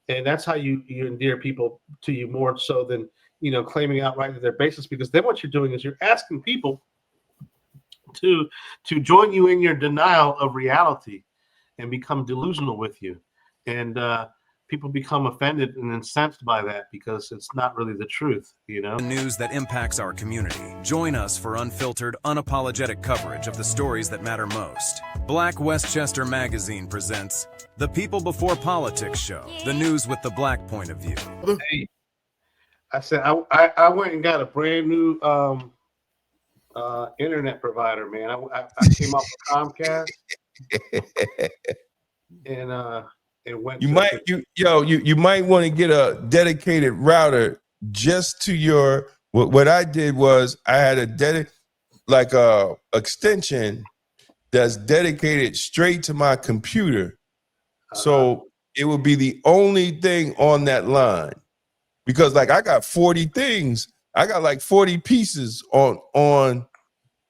And that's how you endear people to you more so than, claiming outright that they're baseless, because then what you're doing is you're asking people to join you in your denial of reality and become delusional with you. And people become offended and incensed by that because it's not really the truth, The news that impacts our community. Join us for unfiltered, unapologetic coverage of the stories that matter most. Black Westchester Magazine presents The People Before Politics Show, the news with the black point of view. Hey, I said I went and got a brand new internet provider, man. I came off of Comcast and went. You might want to get a dedicated router just to your. What I did was I had a extension that's dedicated straight to my computer, so it would be the only thing on that line. Because I got 40 things, I got like 40 pieces on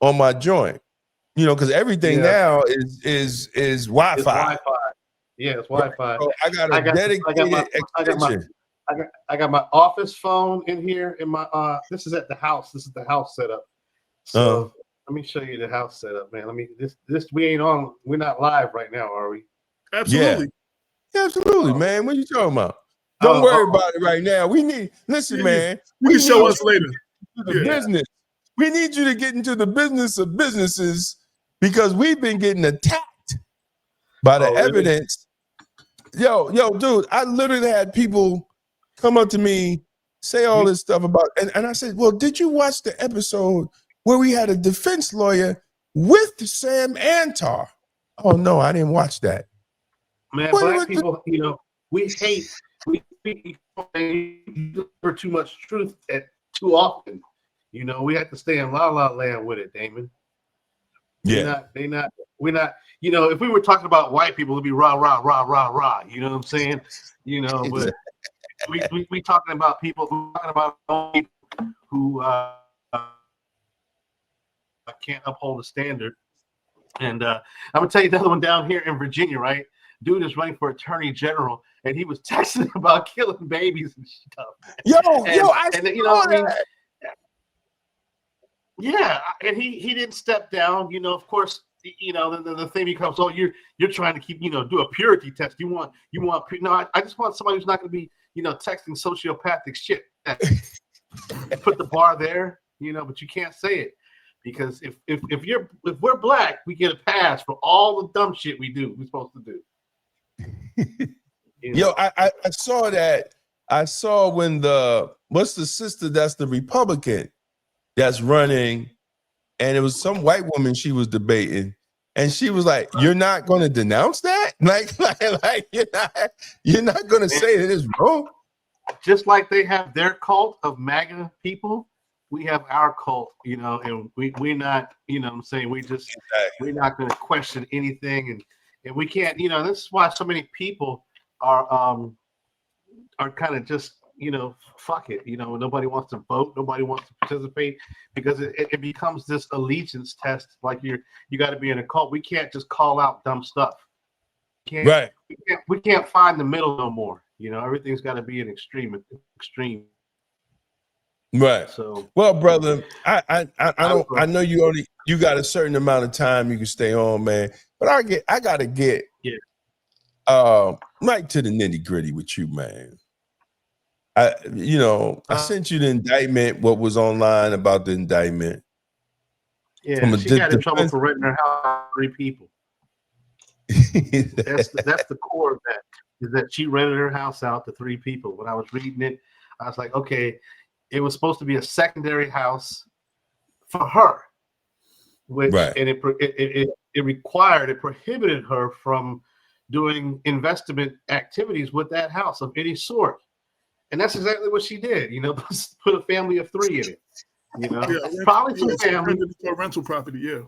my joint, because everything now is Wi-Fi. It's Wi-Fi. Yeah, it's Wi-Fi. So I got a dedicated extension. I got my office phone in here in my this is at the house. This is the house setup. So let me show you the house setup, man. We're not live right now, are we? Absolutely. Yeah, absolutely, man. What are you talking about? Don't worry about it right now. Man. You can show us later. Business. We need you to get into the business of businesses because we've been getting attacked by the evidence. Yo, dude, I literally had people come up to me, say all this stuff about, and I said, well, did you watch the episode where we had a defense lawyer with Sam Antar? Oh, no, I didn't watch that. Man, black people, we hate. We deliver too much truth too often. We have to stay in la la land with it, Damon. Yeah. We're not, if we were talking about white people, it'd be rah, rah, rah, rah, rah. You know what I'm saying? But we talking about people who can't uphold a standard. And I'm going to tell you another one down here in Virginia, right? Dude is running for attorney general, and he was texting about killing babies and stuff. Yeah, and he didn't step down. Of course, the thing becomes, you're trying to keep, do a purity test. You want. No, I just want somebody who's not going to be, texting sociopathic shit. Put the bar there, but you can't say it because if we're black, we get a pass for all the dumb shit we're supposed to do. Yo, I saw that. I saw when what's the sister that's the Republican that's running, and it was some white woman she was debating, and she was like, "You're not going to denounce that? Like you're not going to say that it's wrong." Just like they have their cult of MAGA people, we have our cult, and we're not, what I'm saying, we're not going to question anything, and we can't, this is why so many people are kind of just, fuck it. Nobody wants to vote. Nobody wants to participate because it becomes this allegiance test. Like you got to be in a cult. We can't just call out dumb stuff. We can't find the middle no more. Everything's got to be an extreme. Right. So, well, brother, I know you got a certain amount of time you can stay on, man. But I gotta get right to the nitty gritty with you, man. I sent you the indictment. What was online about the indictment? Yeah, she got in trouble for renting her house to 3 people. That's the core of that. Is that she rented her house out to 3 people. When I was reading it, I was like, okay, it was supposed to be a secondary house for her, which and it prohibited her from doing investment activities with that house of any sort. And that's exactly what she did, put a family of 3 in it. Probably 2 families. A rental property, yeah.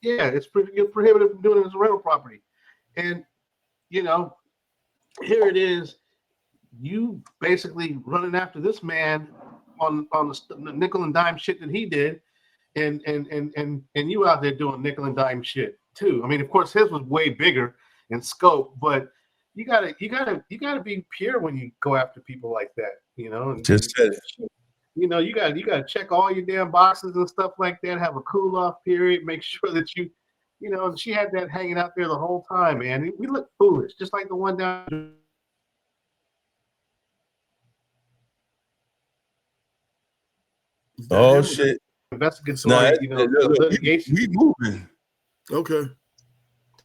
Yeah, it's prohibited from doing it as a rental property. And, here it is. You basically running after this man on the nickel and dime shit that he did. And you out there doing nickel and dime shit too. I mean, of course, his was way bigger in scope, but you gotta be pure when you go after people like that, you know. Just said it. You know, you gotta check all your damn boxes and stuff like that. Have a cool off period. Make sure that you know. She had that hanging out there the whole time, man. We look foolish, just like the one down. Oh shit! Investigatory, you know, litigation. We moving. Okay.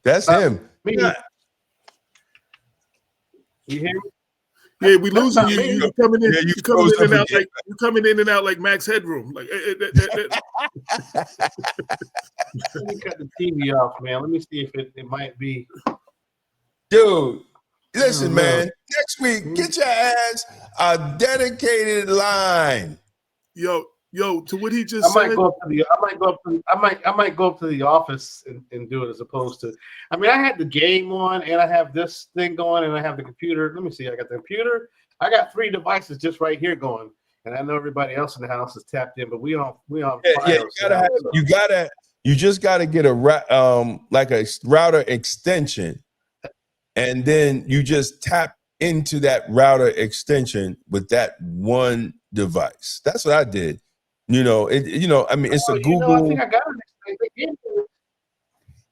That's him. Me. Yeah. You hear me? Yeah, we losing you. me. You coming in, Yeah, you coming in and out again. like you coming in and out like Max Headroom. Like Let me cut the TV off, man. Let me see if it might be. Dude, listen, Oh, man. Next week, get your ass a dedicated line. yo, to what he just I said. might go up to the office and do it as opposed to. I mean, I had the game on and I have this thing going and I have the computer. Let me see. I got the computer. I got 3 devices just right here going, and I know everybody else in the house is tapped in, but we on. You just gotta get a like a router extension, and then you just tap into that router extension with that one device. That's what I did. You know, I mean, it's a Google. I think I got it.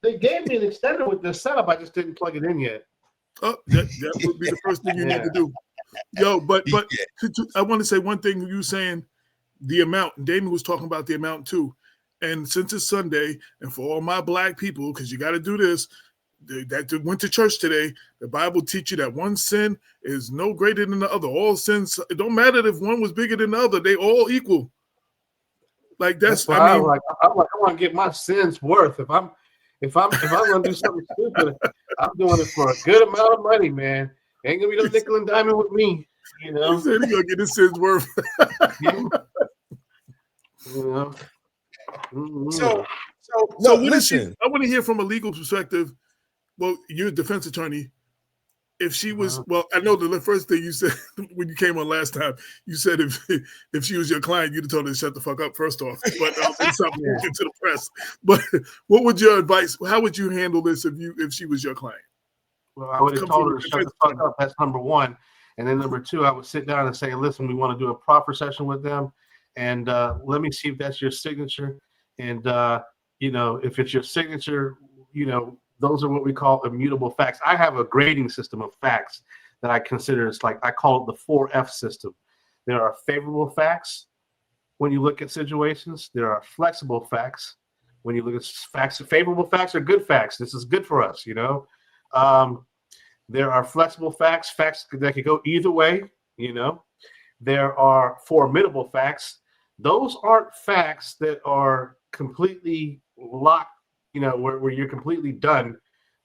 They gave me an extender with this setup. I just didn't plug it in yet. Oh, that would be the first thing you need to do. Yo, but I want to say one thing. You were saying the amount, and Damon was talking about the amount too. And since it's Sunday, and for all my black people, because you got to do this, that went to church today, the Bible teach you that one sin is no greater than the other. All sins, it don't matter if one was bigger than the other, they all equal. Like that's I mean, I want to get my sins worth. If I'm gonna do something stupid, I'm doing it for a good amount of money, man. Ain't gonna be no nickel and diamond with me, you know. He said he's gonna get his sins worth. You know. Mm-hmm. So listen. I want to hear from a legal perspective. Well, you're a defense attorney. If she was, well, I know the first thing you said when you came on last time, you said if she was your client, you'd have told her to shut the fuck up first off. But it's something to get to the press. But what would your advice? How would you handle this if she was your client? Well, I would have told her to shut the fuck up. That's number one. And then number two, I would sit down and say, listen, we want to do a proper session with them. And let me see if that's your signature. And, if it's your signature, those are what we call immutable facts. I have a grading system of facts that I consider. It's like I call it the 4F system. There are favorable facts when you look at situations. There are flexible facts when you look at facts. Favorable facts are good facts. This is good for us, There are flexible facts that could go either way, There are formidable facts. Those aren't facts that are completely locked, where you're completely done.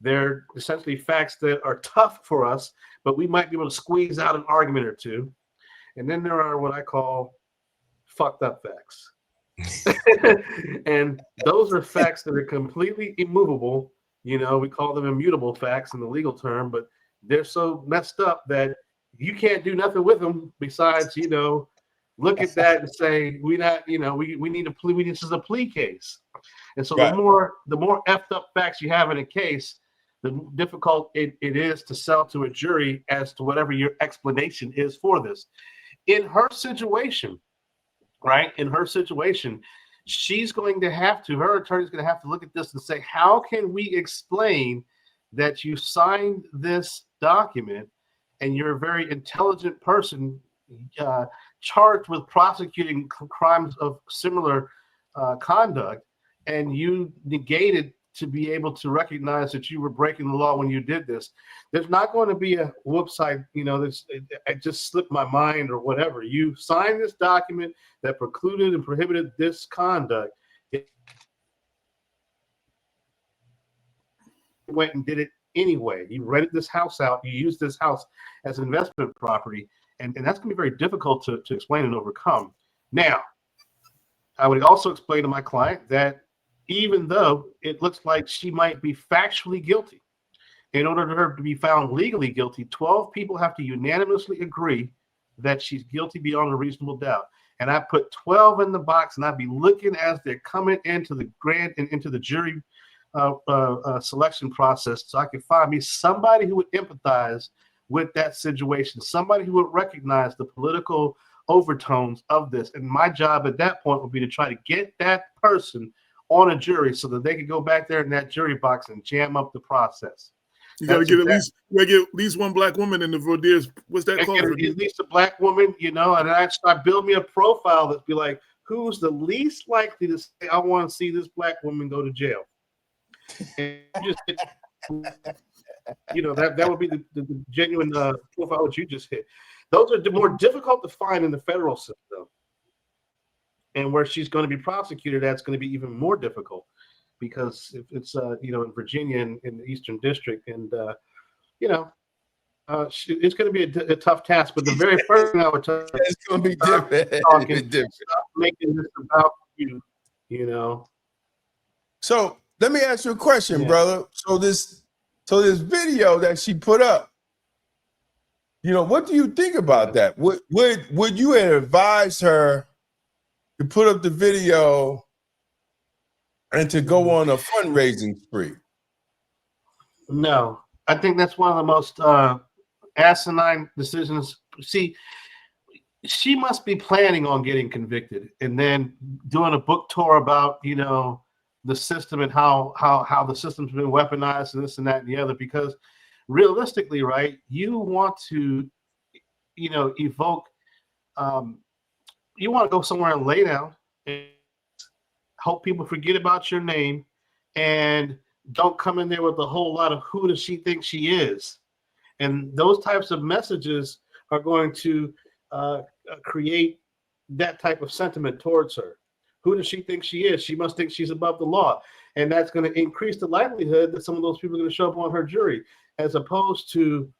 They're essentially facts that are tough for us, but we might be able to squeeze out an argument or two. And then there are what I call fucked up facts. And those are facts that are completely immovable. We call them immutable facts in the legal term, but they're so messed up that you can't do nothing with them besides, look at that and say, we need a plea. This is a plea case. And so right. the more effed up facts you have in a case, the difficult it is to sell to a jury as to whatever your explanation is for this. In her situation, right? In her situation, her attorney's going to have to look at this and say, how can we explain that you signed this document and you're a very intelligent person charged with prosecuting crimes of similar conduct, and you negated to be able to recognize that you were breaking the law when you did this? There's not going to be a whoops, I just slipped my mind or whatever. You signed this document that precluded and prohibited this conduct. It went and did it anyway. You rented this house out. You used this house as an investment property. And that's going to be very difficult to explain and overcome. Now, I would also explain to my client that even though it looks like she might be factually guilty, in order for her to be found legally guilty, 12 people have to unanimously agree that she's guilty beyond a reasonable doubt. And I put 12 in the box, and I'd be looking as they're coming into the jury selection process so I could find me somebody who would empathize with that situation, somebody who would recognize the political overtones of this. And my job at that point would be to try to get that person on a jury so that they could go back there in that jury box and jam up the process. You got to get at least one black woman in the voir dire. What's that called? At least a black woman, and I start building me a profile that's be like, who's the least likely to say, I want to see this black woman go to jail? And just that would be the genuine profile that you just hit. Those are more difficult to find in the federal system, and where she's going to be prosecuted, that's going to be even more difficult because if it's in Virginia in the Eastern District, and it's going to be a tough task. But the very first thing I would tell you, it's going to be different. Stop making this about you. So let me ask you a question, brother. So this video that she put up, what do you think about that? Would you advise her to put up the video and to go on a fundraising spree? No, I think that's one of the most asinine decisions. See, she must be planning on getting convicted and then doing a book tour about the system and how the system's been weaponized and this and that and the other. Because realistically, right, you want to evoke. You want to go somewhere and lay down and hope people forget about your name and don't come in there with a whole lot of who does she think she is. And those types of messages are going to create that type of sentiment towards her. Who does she think she is? She must think she's above the law. And that's going to increase the likelihood that some of those people are going to show up on her jury, as opposed to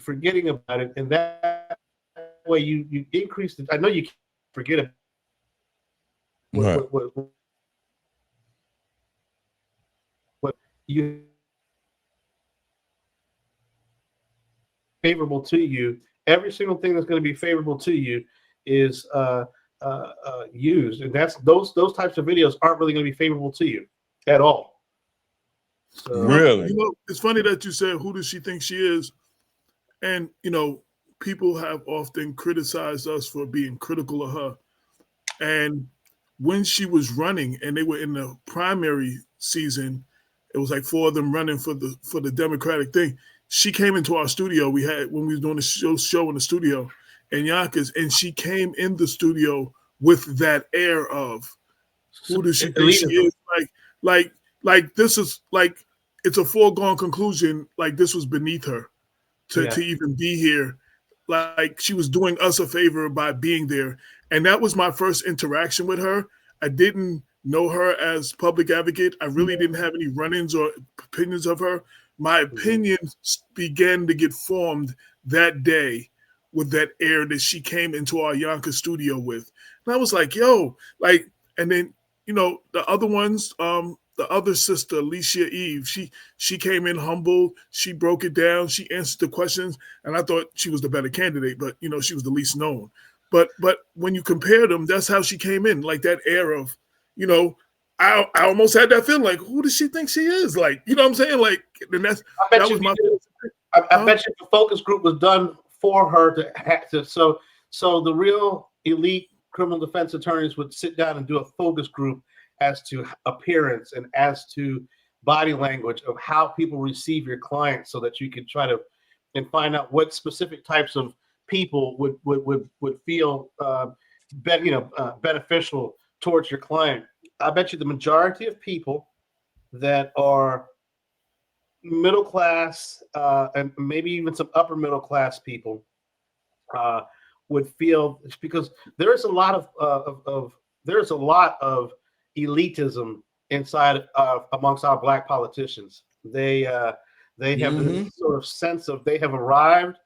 forgetting about it. And that way you increase the, I know you can't forget about what you favorable to you. Every single thing that's going to be favorable to you is used, and that's those types of videos aren't really going to be favorable to you at all. So, really, it's funny that you said, "Who does she think she is?" And people have often criticized us for being critical of her. And when she was running, and they were in the primary season, it was like 4 of them running for the Democratic thing. She came into our studio. We had when we were doing the show in the studio in Yonkers, and she came in the studio with that air of, who does she think she is? Like this is like, it's a foregone conclusion. Like this was beneath her to even be here. Like she was doing us a favor by being there. And that was my first interaction with her. I didn't know her as public advocate. I really didn't have any run-ins or opinions of her. My opinions began to get formed that day with that air that she came into our Yonkers studio with. And I was like, yo, like, and then, the other ones, the other sister, Alicia Eve, she came in humble. She broke it down. She answered the questions. And I thought she was the better candidate, but, she was the least known. But when you compare them, that's how she came in, like that air of, I almost had that feeling like, who does she think she is? Like, you know what I'm saying? Like, and I bet you the focus group was done for her to have to. So the real elite criminal defense attorneys would sit down and do a focus group as to appearance and as to body language of how people receive your client, so that you could try to and find out what specific types of people would feel beneficial towards your client. I bet you the majority of people that are middle class and maybe even some upper middle class people would feel, because there's a lot of elitism inside amongst our black politicians. They have this sort of sense of they have arrived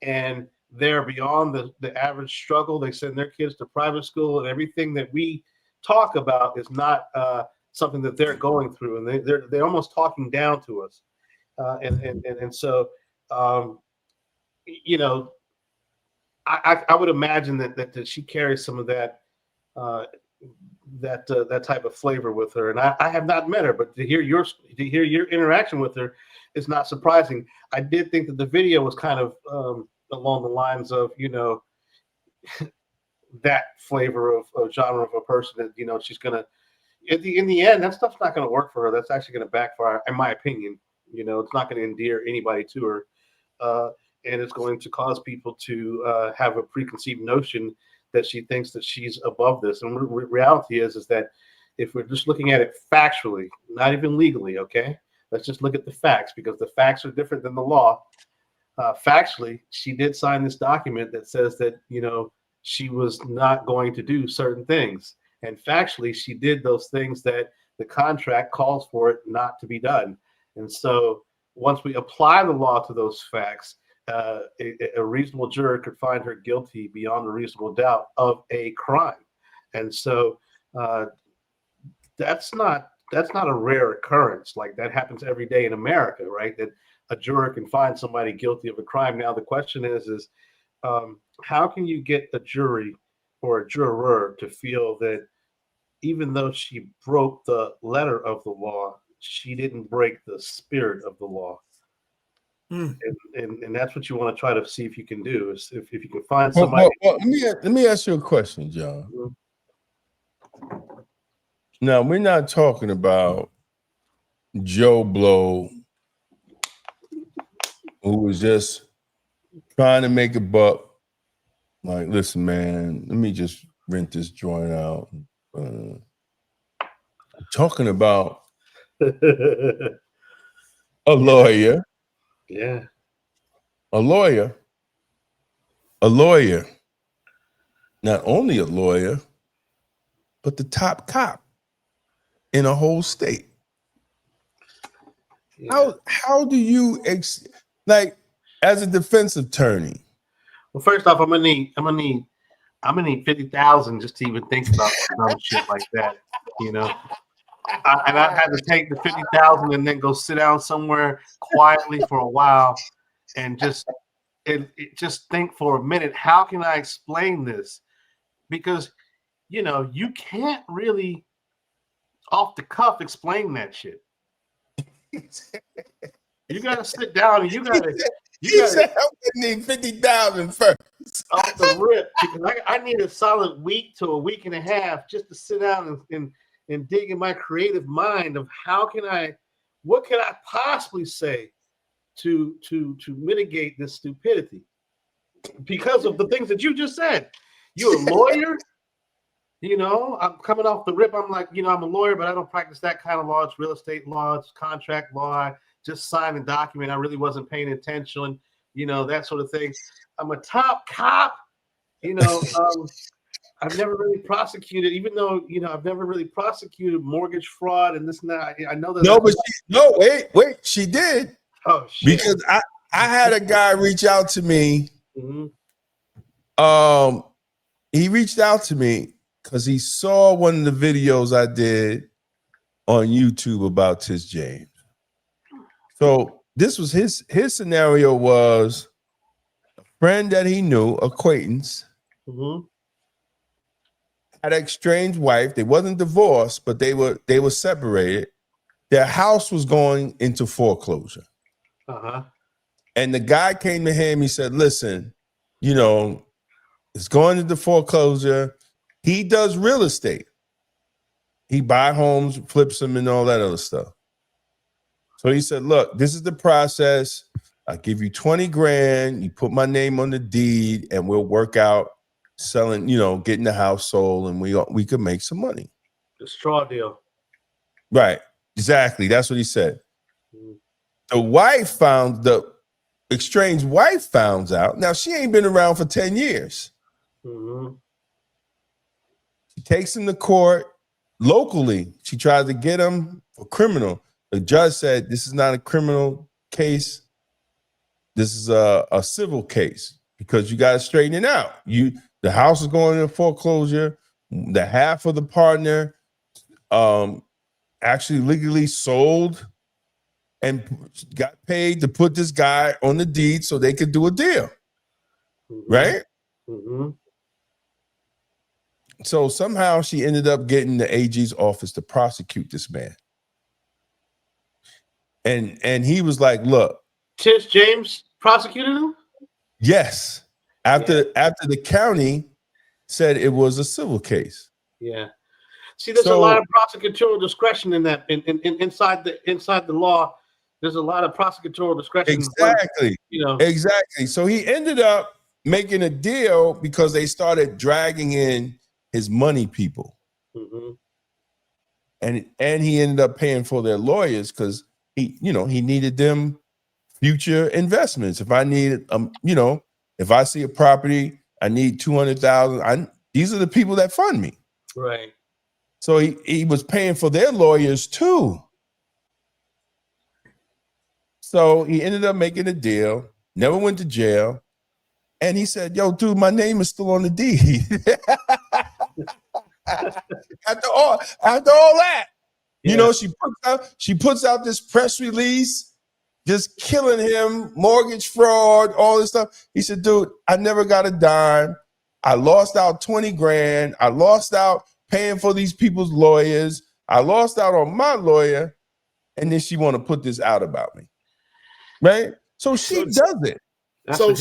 and they're beyond the average struggle. They send their kids to private school, and everything that we talk about is not something that they're going through, and they're almost talking down to us. And so I would imagine that she carries some of that that type of flavor with her. And I have not met her, but to hear your interaction with her is not surprising. I did think that the video was kind of along the lines of, you know, that flavor of genre of a person that, you know, she's gonna in the end, that stuff's not going to work for her. That's actually going to backfire, in my opinion. You know, it's not going to endear anybody to her, and it's going to cause people to have a preconceived notion that she thinks that she's above this. And reality is that if we're just looking at it factually, not even legally, okay, let's just look at the facts, because the facts are different than the law. Factually, she did sign this document that says that, you know, she was not going to do certain things. And factually, she did those things that the contract calls for it not to be done. And so once we apply the law to those facts, a reasonable juror could find her guilty beyond a reasonable doubt of a crime. And so that's not a rare occurrence. Like, that happens every day in America, right? That a juror can find somebody guilty of a crime. Now, the question is how can you get a jury or a juror to feel that even though she broke the letter of the law, she didn't break the spirit of the law? And that's what you want to try to see if you can do, is if you can find somebody. Well, let me ask you a question, John. Now, we're not talking about Joe Blow, who was just trying to make a buck. Like, listen, man, let me just rent this joint out. Talking about a lawyer. Yeah. A lawyer. Not only a lawyer, but the top cop in a whole state. Yeah. How do you like, as a defense attorney? Well, first off, I'm gonna need 50,000 just to even think about some shit like that, you know. And I had to take the 50,000 and then go sit down somewhere quietly for a while and just think for a minute, how can I explain this? Because, you know, you can't really off the cuff explain that shit. You gotta sit down and you gotta said I would need 50,000 first. Off the rip, because I need a solid week to a week and a half just to sit down and dig in my creative mind of what can I possibly say to mitigate this stupidity, because of the things that you just said. You're a lawyer. You know, I'm coming off the rip. I'm like, you know, I'm a lawyer, but I don't practice that kind of law. It's real estate law. It's contract law. I just signed a document. I really wasn't paying attention, you know, that sort of thing. I'm a top cop. You know, I've never really prosecuted, even though, you know, I've never really prosecuted mortgage fraud and this and that. I know that. No, wait, she did. Oh, shit. Because I had a guy reach out to me. Mm-hmm. He reached out to me because he saw one of the videos I did on YouTube about Tish James. So this was his scenario was a friend that he knew, acquaintance, had an estranged wife. They wasn't divorced, but they were separated. Their house was going into foreclosure. And the guy came to him. He said, listen, you know, it's going into foreclosure. He does real estate. He buy homes, flips them, and all that other stuff. So he said, look, this is the process. I'll give you 20 grand. You put my name on the deed and we'll work out selling, you know, getting the house sold, and we could make some money. The straw deal. Right. Exactly. That's what he said. The estranged wife found out. Now, she ain't been around for 10 years. She takes him to court locally. She tries to get him for criminal. The judge said, this is not a criminal case. This is a civil case, because you got to straighten it out. The house is going into foreclosure. The half of the partner actually legally sold and got paid to put this guy on the deed so they could do a deal. Right? So somehow she ended up getting the AG's office to prosecute this man. And he was like, look. Tish James prosecuted him? Yes. After the county said it was a civil case. Yeah. See, there's a lot of prosecutorial discretion in that inside the law. There's a lot of prosecutorial discretion. Exactly. Exactly. So he ended up making a deal because they started dragging in his money people. Mm-hmm. And he ended up paying for their lawyers because he needed them future investments. If I needed if I see a property, I need 200,000. These are the people that fund me. Right. So he was paying for their lawyers too. So he ended up making a deal, never went to jail. And he said, yo, dude, my name is still on the deed. after all that, she puts out this press release, just killing him, mortgage fraud, all this stuff. He said, dude, I never got a dime. I lost out 20 grand. I lost out paying for these people's lawyers. I lost out on my lawyer. And then she want to put this out about me. Right? So she does it. So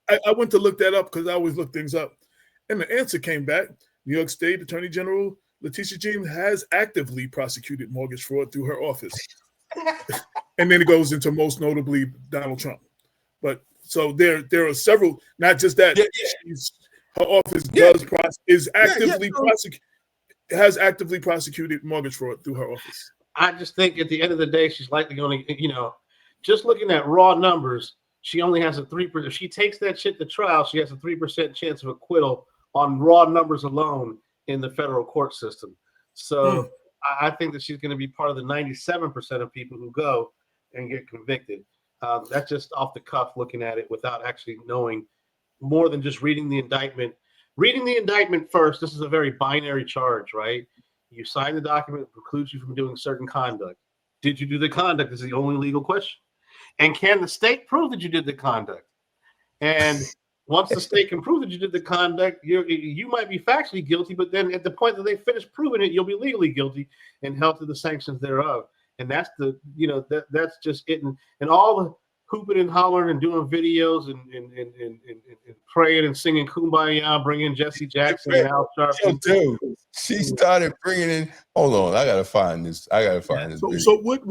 I went to look that up because I always look things up. And the answer came back. New York State Attorney General Letitia James has actively prosecuted mortgage fraud through her office. And then it goes into most notably Donald Trump. But so there are several, not just that. Her office has actively prosecuted mortgage fraud through her office. I just think at the end of the day, she's likely going to, just looking at raw numbers, she only has a 3%. If she takes that shit to trial, she has a 3% chance of acquittal on raw numbers alone in the federal court system. So I think that she's going to be part of the 97% of people who go and get convicted. That's just off the cuff looking at it without actually knowing more than just reading the indictment. Reading the indictment first, this is a very binary charge, right? You sign the document that precludes you from doing certain conduct. Did you do the conduct is the only legal question. And can the state prove that you did the conduct? And once the state can prove that you did the conduct, you might be factually guilty, but then at the point that they finish proving it, you'll be legally guilty and held to the sanctions thereof. And that's that's just it. And all the hooping and hollering and doing videos and praying and singing Kumbaya, bringing Jesse Jackson and Al Sharpton. Dude, she started bringing in. Hold on, I gotta find this. This. So what?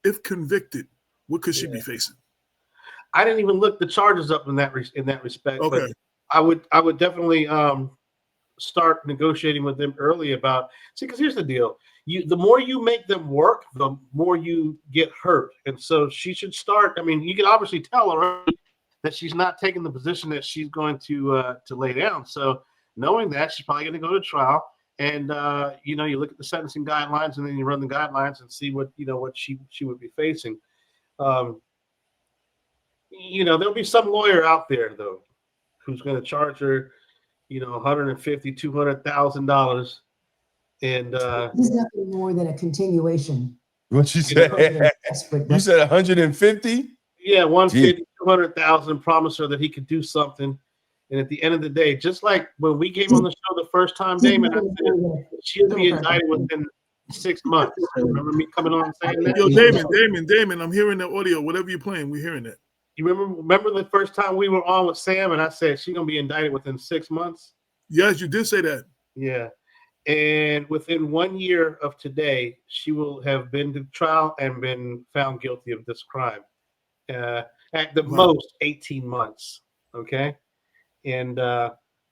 If convicted, what could she be facing? I didn't even look the charges up in that respect. Okay. But I would definitely start negotiating with them early about. See, because here's the deal: the more you make them work, the more you get hurt. And so she should start. I mean, you can obviously tell her that she's not taking the position that she's going to lay down. So knowing that, she's probably going to go to trial. And you look at the sentencing guidelines, and then you run the guidelines and see what she would be facing. There'll be some lawyer out there though who's going to charge her, $150,000, $200,000, and there's nothing more than a continuation. What you said? You said 150? Yeah, 150, 200,000. Promise her that he could do something. And at the end of the day, just like when we came on the show the first time, Damon, I said she'll be indicted within 6 months. Remember me coming on and saying that? Yo, Damon, I'm hearing the audio. Whatever you're playing, we're hearing it. You remember the first time we were on with Sam and I said she's going to be indicted within 6 months? Yes, you did say that. Yeah. And within 1 year of today, she will have been to trial and been found guilty of this crime. At the most 18 months. Okay. And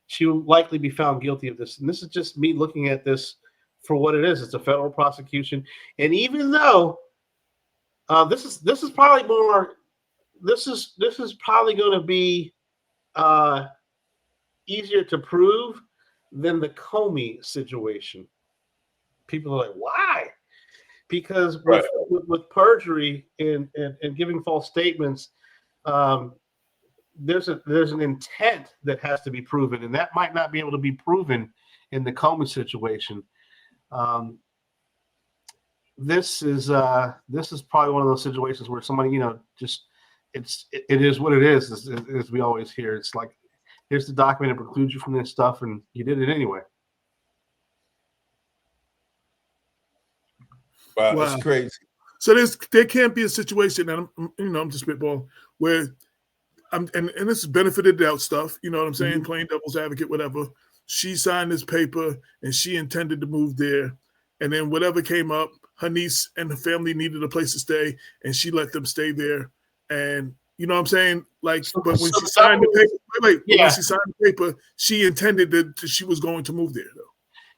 she will likely be found guilty of this. And this is just me looking at this for what it is. It's a federal prosecution. And even though this is probably more, this is probably going to be easier to prove than the Comey situation. People are like, why? Because with perjury and giving false statements, there's an intent that has to be proven, and that might not be able to be proven in the Comey situation. This is probably one of those situations where somebody, it is what it is, as we always hear. It's like here's the document that precludes you from this stuff, and you did it anyway. Wow, Wow. that's crazy. So there can't be a situation, and I'm just spitballing, where and this is benefited doubt stuff. You know what I'm saying? Mm-hmm. Playing devil's advocate, whatever. She signed this paper, and she intended to move there, and then whatever came up, her niece and her family needed a place to stay, and she let them stay there. And you know what I'm saying? Like, but when she signed the paper, but when she signed the paper, she intended that she was going to move there, though.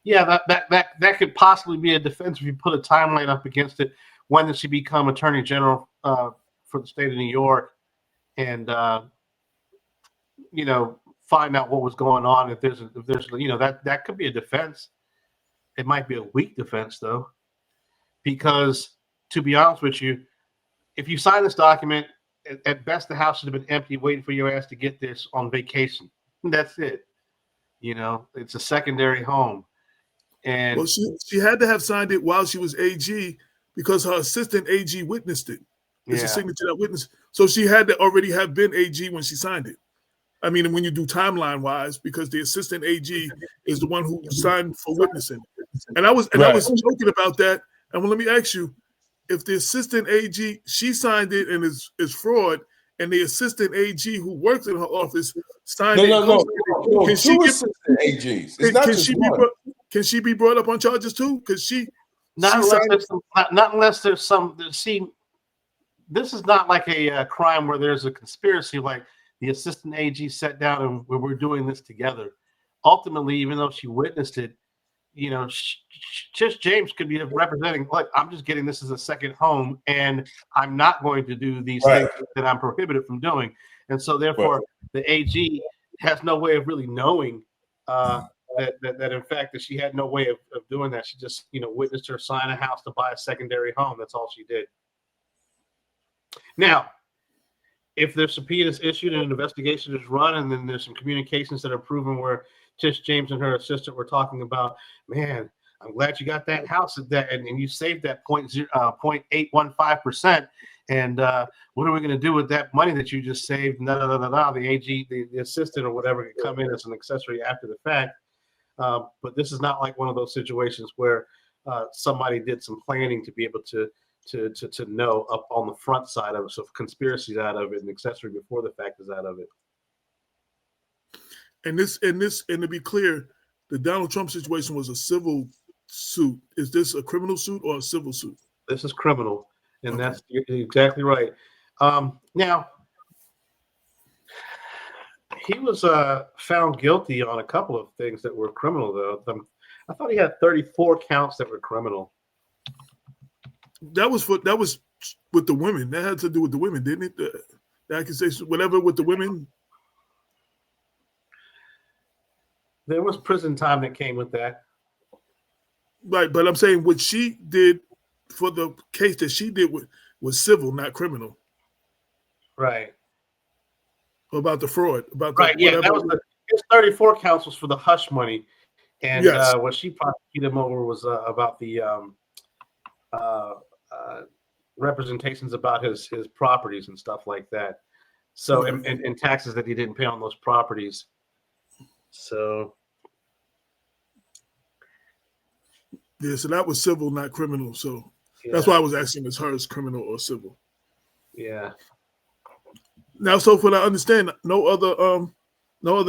Yeah, that could possibly be a defense if you put a timeline up against it. When did she become Attorney General for the state of New York? And find out what was going on. If there's that could be a defense. It might be a weak defense though, because to be honest with you, if you sign this document, at best the house should have been empty, waiting for your ass to get this on vacation. That's it. It's a secondary home. And well, she had to have signed it while she was AG because her assistant AG witnessed it. It's a signature that witnessed. So she had to already have been AG when she signed it. I mean, when you do timeline wise, because the assistant AG is the one who signed for witnessing. And I was joking about that. And well, let me ask you, if the assistant AG, she signed it and is fraud, and the assistant AG who works in her office signed it. No. Two assistant AGs. It's not just one. Can she be brought up on charges too? Because not unless there's some. See, this is not like a crime where there's a conspiracy. Like the assistant AG sat down and we're doing this together. Ultimately, even though she witnessed it, Tish James could be representing. Like, I'm just getting this as a second home, and I'm not going to do these things that I'm prohibited from doing. And so, therefore, the AG has no way of really knowing that in fact that she had no way of doing that. She just witnessed her sign a house to buy a secondary home. That's all she did. Now, if there's subpoenas issued and an investigation is run, and then there's some communications that are proven where Tish James and her assistant were talking about, man, I'm glad you got that house at that, and you saved that 0.815%. And what are we going to do with that money that you just saved? The AG, the assistant or whatever, could come in as an accessory after the fact. But this is not like one of those situations where somebody did some planning to be able to know up on the front side of it. So if conspiracy is out of it and accessory before the fact is out of it. And to be clear, the Donald Trump situation was a civil suit. Is this a criminal suit or a civil suit? This is criminal, and that's you're exactly right. Now, he was found guilty on a couple of things that were criminal, though. I thought he had 34 counts that were criminal. That was with the women. That had to do with the women, didn't it? The accusation, whatever, with the women. There was prison time that came with that. Right, but I'm saying what she did for the case that she did was civil, not criminal. Right. About the fraud. That was his 34 counts was for the hush money. And what she prosecuted him over was about the representations about his properties and stuff like that. So, and taxes that he didn't pay on those properties. So so that was civil, not criminal. So that's why I was asking, is hers criminal or civil? Yeah. Now, so for I understand, no other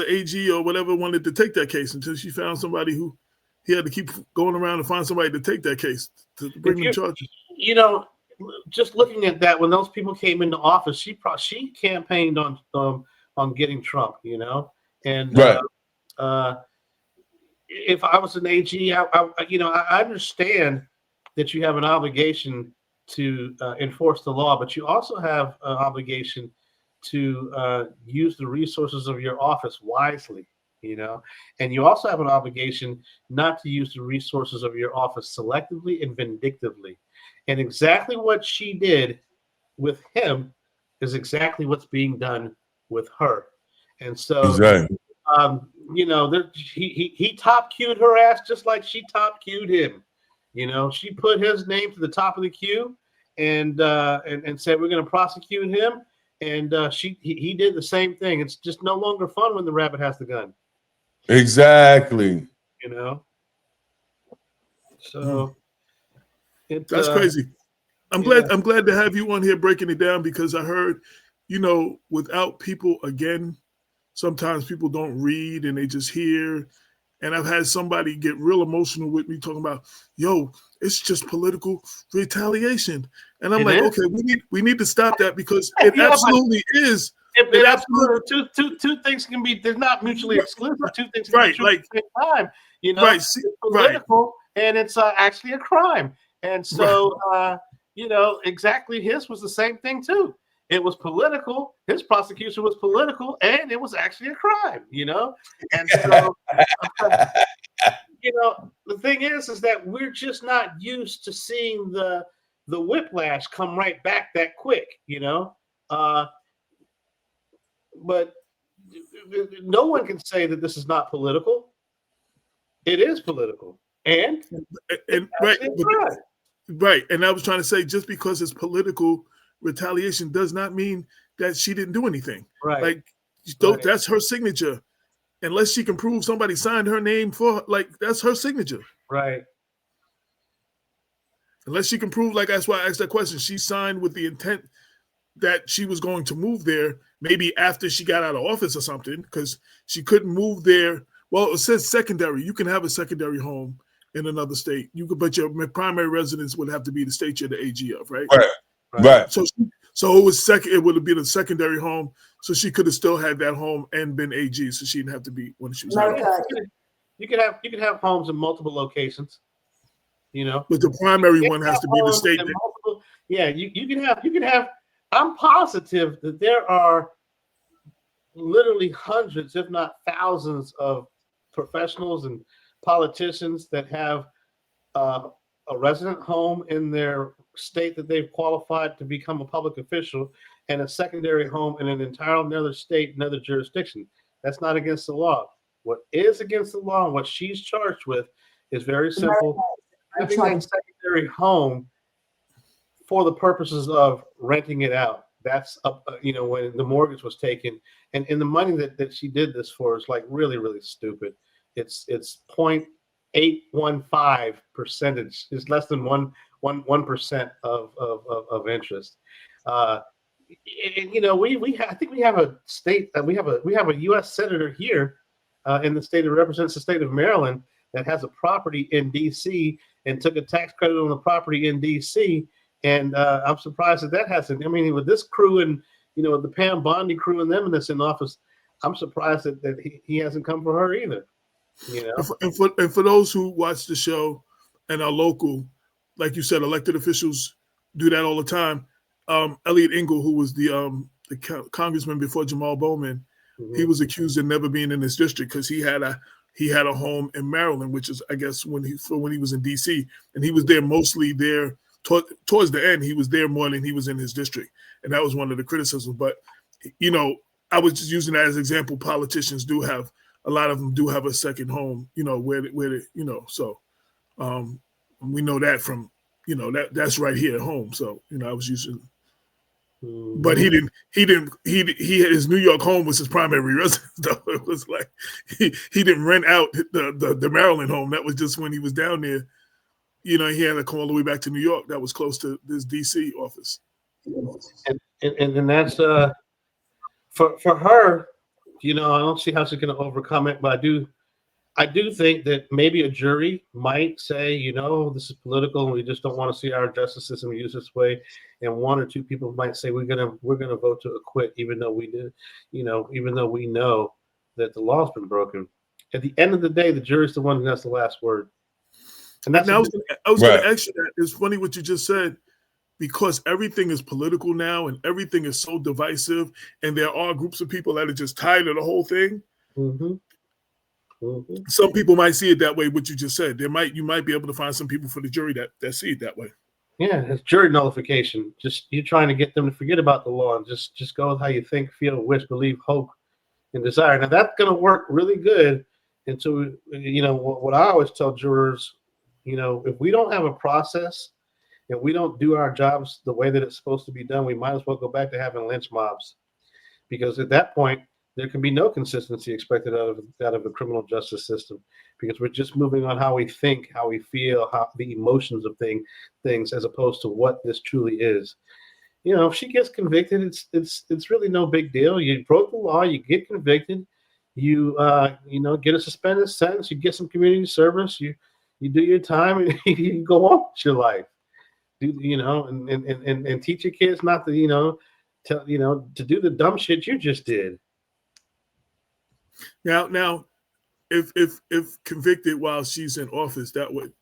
AG or whatever wanted to take that case until she found somebody who he had to keep going around to find somebody to take that case to bring them charges. Just looking at that, when those people came into office, she campaigned on getting Trump, and if I was an AG, I understand that you have an obligation to enforce the law, but you also have an obligation to use the resources of your office wisely, and you also have an obligation not to use the resources of your office selectively and vindictively. And exactly what she did with him is exactly what's being done with her. And so, he top queued her ass just like she top queued him. She put his name to the top of the queue and said, we're going to prosecute him. and he did the same thing. It's just no longer fun when the rabbit has the gun. Exactly. You know. So that's crazy. I'm glad to have you on here breaking it down, because I heard, without people, again, sometimes people don't read and they just hear. And I've had somebody get real emotional with me talking about, yo, it's just political retaliation. And I'm like, okay, we need to stop that, because it absolutely is. It absolutely two things can be, they're not mutually exclusive. Two things can be true at the same time. It's political and it's actually a crime. And so exactly, his was the same thing too. It was political. His prosecution was political, and it was actually a crime. And so the thing is that we're just not used to seeing the whiplash come right back that quick. But no one can say that this is not political. It is political, and right. And I was trying to say, just because it's political retaliation does not mean that she didn't do anything. Right. Like, that's her signature. Unless she can prove somebody signed her name for, that's her signature. Right. Unless she can prove, that's why I asked that question. She signed with the intent that she was going to move there, maybe after she got out of office or something, because she couldn't move there. Well, it says secondary. You can have a secondary home in another state. But your primary residence would have to be the state you're the AG of, right? Right. So it was it would have been a secondary home. So she could have still had that home and been AG. So she didn't have to be when she was out. You could have homes in multiple locations. But the primary one has to be the state. You can have. I'm positive that there are literally hundreds, if not thousands, of professionals and politicians that have a resident home in their state that they've qualified to become a public official, and a secondary home in an entirely another state, another jurisdiction. That's not against the law. What is against the law and what she's charged with is very simple. Having a secondary home for the purposes of renting it out. That's when the mortgage was taken, and the money that she did this for is really, really stupid. It's 0.815%. It's less than 1% of interest. I think we have a state we have a U.S. senator here in the state that represents the state of Maryland that has a property in D.C. and took a tax credit on the property in D.C. And I'm surprised that hasn't. I mean, with this crew and the Pam Bondi crew and them that's in office, I'm surprised that he hasn't come for her either. And for those who watch the show and are local, like you said, elected officials do that all the time. Elliot Engel, who was the congressman before Jamal Bowman, he was accused of never being in his district because he had a home in Maryland, which is, I guess, when he was in D.C. and he was there mostly there. Towards the end, he was there more than he was in his district. And that was one of the criticisms. But, I was just using that as an example. Politicians a lot of them do have a second home, where so we know that from, that's right here at home. So, I was using, but his New York home was his primary residence, though. It was like, he didn't rent out the Maryland home. That was just when he was down there. He had to come all the way back to New York. That was close to this D.C. office. And that's for her. I don't see how she's going to overcome it, but I do think that maybe a jury might say, this is political, and we just don't want to see our justice system used this way. And one or two people might say we're gonna vote to acquit, even though we know that the law's been broken. At the end of the day, the jury's the one who has the last word. And that's I was going to ask you that. It's funny what you just said, because everything is political now and everything is so divisive, and there are groups of people that are just tired of the whole thing. Some people might see it that way. What you just said, you might be able to find some people for the jury that see it that way. Yeah, it's jury nullification. Just you're trying to get them to forget about the law and just go with how you think, feel, wish, believe, hope, and desire. Now that's going to work really good until what I always tell jurors. If we don't have a process if we don't do our jobs the way that it's supposed to be done, we might as well go back to having lynch mobs, because at that point there can be no consistency expected out of the criminal justice system, because we're just moving on how we think, how we feel, how the emotions of things, as opposed to what this truly is. If she gets convicted, it's really no big deal. You broke the law, you get convicted, you get a suspended sentence, you get some community service, you do your time, and you go on with your life. And teach your kids not to to do the dumb shit you just did. Now, if convicted while she's in office, that would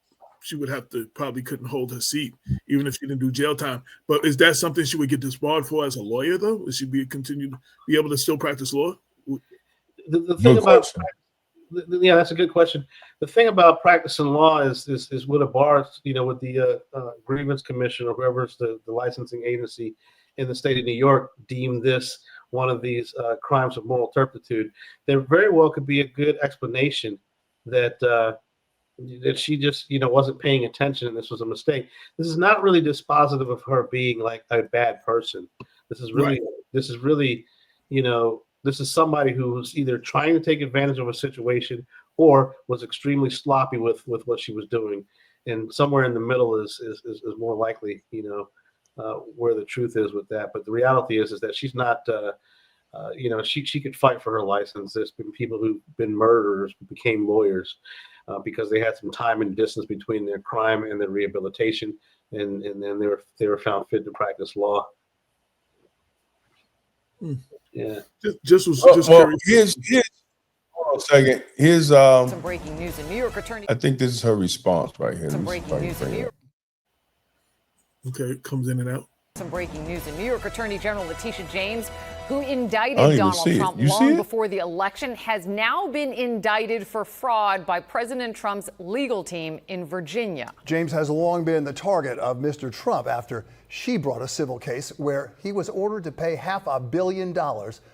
she would have to probably couldn't hold her seat, even if she didn't do jail time. But is that something she would get disbarred for as a lawyer, though? Would she be able to still practice law? The thing about that's a good question. The thing about practicing law is with a bar, with the grievance commission or whoever's the licensing agency in the state of New York deem this one of these crimes of moral turpitude. There very well could be a good explanation that she just wasn't paying attention and this was a mistake. This is not really dispositive of her being like a bad person. This is really this is somebody who's either trying to take advantage of a situation or was extremely sloppy with what she was doing, and somewhere in the middle is more likely where the truth is with that. But the reality is that she's not she could fight for her license. There's been people who've been murderers who became lawyers because they had some time and distance between their crime and their rehabilitation, and then they were found fit to practice law. Yeah. Just curious. Here's hold on a second. Here's some breaking news in New York. Attorney. I think this is her response right here. Some breaking news in New York. Okay, it comes in and out. Some breaking news in New York. Attorney General Letitia James, who indicted Donald Trump long before the election, has now been indicted for fraud by President Trump's legal team in Virginia. James has long been the target of Mr. Trump after she brought a civil case where he was ordered to pay $500 million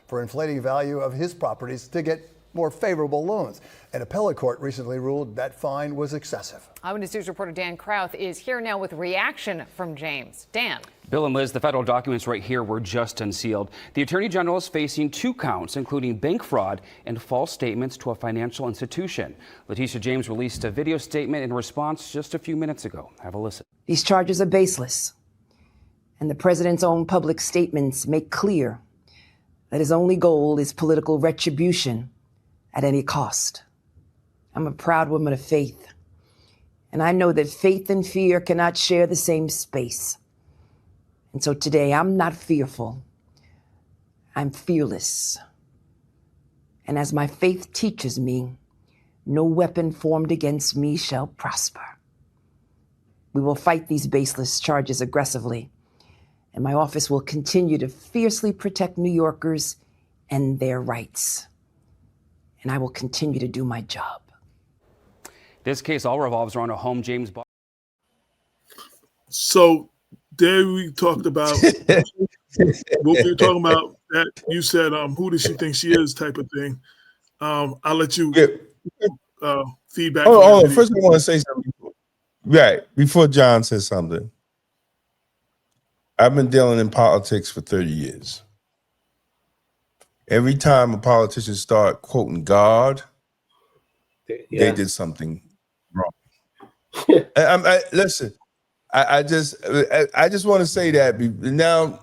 for inflating value of his properties to get more favorable loans. An appellate court recently ruled that fine was excessive. Eyewitness News reporter Dan Krauth is here now with reaction from James. Dan. Bill and Liz, the federal documents right here were just unsealed. The Attorney General is facing 2 counts, including bank fraud and false statements to a financial institution. Letitia James released a video statement in response just a few minutes ago. Have a listen. These charges are baseless, and the president's own public statements make clear that his only goal is political retribution at any cost. I'm a proud woman of faith, and I know that faith and fear cannot share the same space. And so today, I'm not fearful. I'm fearless. And as my faith teaches me, no weapon formed against me shall prosper. We will fight these baseless charges aggressively, and my office will continue to fiercely protect New Yorkers and their rights. And I will continue to do my job. This case all revolves around a home James bought. So there we talked about what we were talking about. That you said, who does she think she is, type of thing. I'll let you feedback. Oh, first I want to say something. Right before John says something. I've been dealing in politics for 30 years. Every time a politician start quoting God, they did something wrong. Listen, I just want to say that now.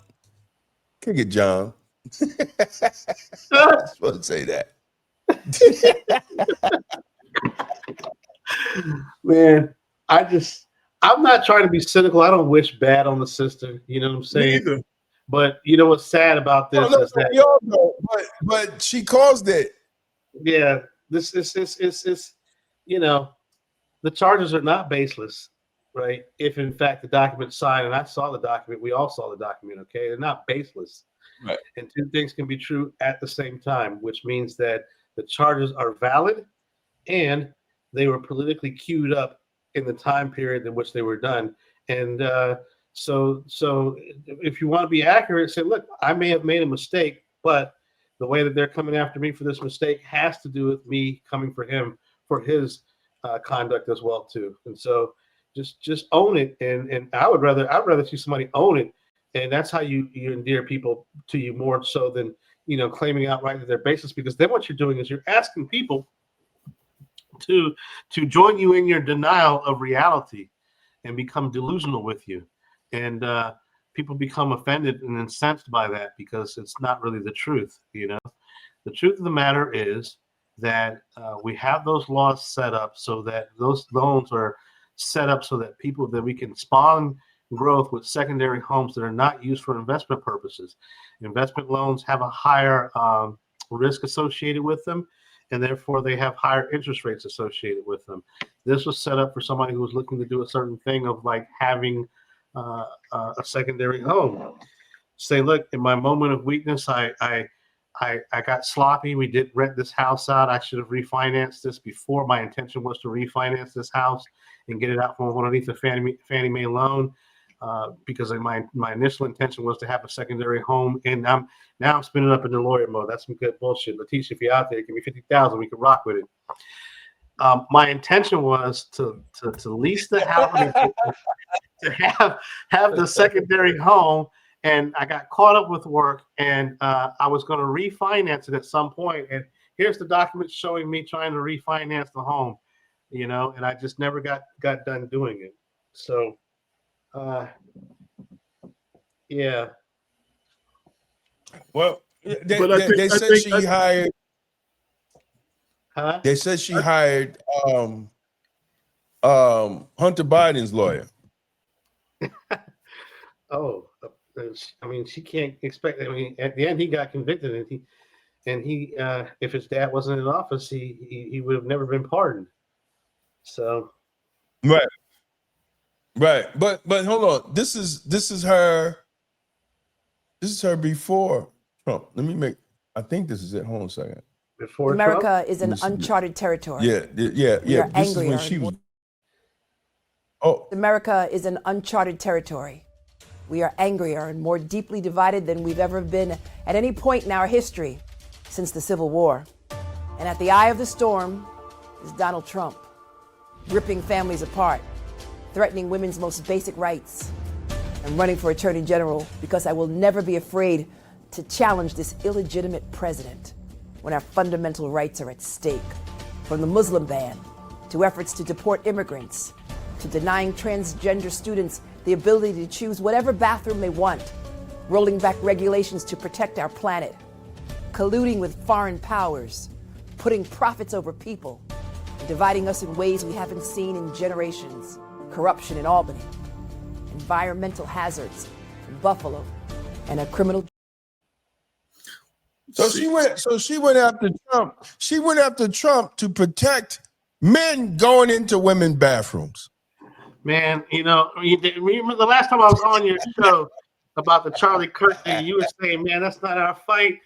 Kick it, John. I just want to say that. Man, I'm not trying to be cynical. I don't wish bad on the sister. You know what I'm saying? Neither. But you know what's sad about this is that we all know, but she caused it. Yeah, this is the charges are not baseless, right? If in fact the document's signed, and I saw the document, we all saw the document. Okay, they're not baseless. Right. And 2 things can be true at the same time, which means that the charges are valid and they were politically queued up in the time period in which they were done. And so if you want to be accurate, say, look, I may have made a mistake, but the way that they're coming after me for this mistake has to do with me coming for him for his conduct as well too. And so just own it. And I'd rather see somebody own it. And that's how you endear people to you more so than, claiming outright that they're baseless, because then what you're doing is you're asking people to join you in your denial of reality and become delusional with you. And people become offended and incensed by that because it's not really the truth. The truth of the matter is that we have those laws set up so that those loans are set up so that we can spawn growth with secondary homes that are not used for investment purposes. Investment loans have a higher risk associated with them, and therefore they have higher interest rates associated with them. This was set up for somebody who was looking to do a certain thing of like having a secondary home. Say, look, in my moment of weakness, I got sloppy. We did rent this house out. I should have refinanced this before. My intention was to refinance this house and get it out from underneath the Fannie Mae loan, because my initial intention was to have a secondary home. And now I'm spinning up in the lawyer mode. That's some good bullshit. Letitia, if you're out there, give me $50,000. We can rock with it. My intention was to lease the house, to have the secondary home. And I got caught up with work, and I was going to refinance it at some point. And here's the document showing me trying to refinance the home, and I just never got done doing it. So, yeah. Well, they said she hired. Huh? They said she hired Hunter Biden's lawyer. Oh. I mean, she can't expect. I mean, at the end, he got convicted, and he, if his dad wasn't in office, he would have never been pardoned. So, right. But hold on. This is her. This is her before Trump. I think this is it. Hold on a second. Before America Trump? is an uncharted territory. Yeah. This is when she was. Oh. America is an uncharted territory. We are angrier and more deeply divided than we've ever been at any point in our history since the Civil War. And at the eye of the storm is Donald Trump, ripping families apart, threatening women's most basic rights. I'm running for Attorney General because I will never be afraid to challenge this illegitimate president when our fundamental rights are at stake. From the Muslim ban to efforts to deport immigrants, to denying transgender students the ability to choose whatever bathroom they want, rolling back regulations to protect our planet, colluding with foreign powers, putting profits over people, and dividing us in ways we haven't seen in generations, corruption in Albany, environmental hazards from Buffalo, and a criminal. So she went after Trump. She went after Trump to protect men going into women's bathrooms. Man, remember the last time I was on your show about the Charlie Kirk thing, you were saying, man, that's not our fight.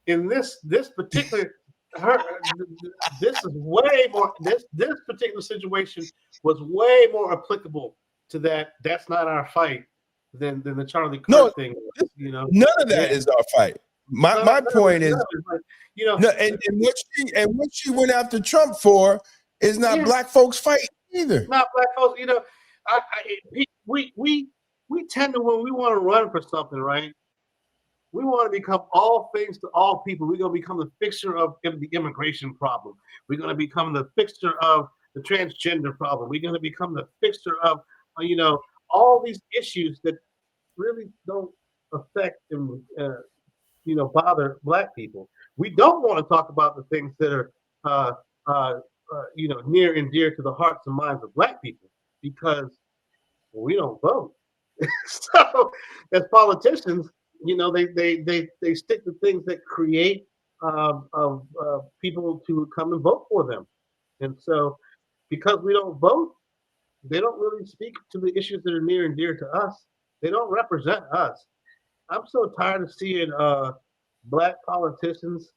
In this particular, this is way more. This particular situation was way more applicable to that. That's not our fight than the Charlie Kirk thing. None of that is our fight. My point is, and what she went after Trump for is not black folks' fight either. Not black folks, we tend to, when we want to run for something, right? We want to become all things to all people. We're going to become the fixer of the immigration problem. We're going to become the fixer of the transgender problem. We're going to become the fixer of, all these issues that really don't affect and, bother black people. We don't want to talk about the things that are, near and dear to the hearts and minds of black people, because we don't vote. So as politicians, they stick to things that create people to come and vote for them. And so because we don't vote, they don't really speak to the issues that are near and dear to us. They don't represent us. I'm so tired of seeing black politicians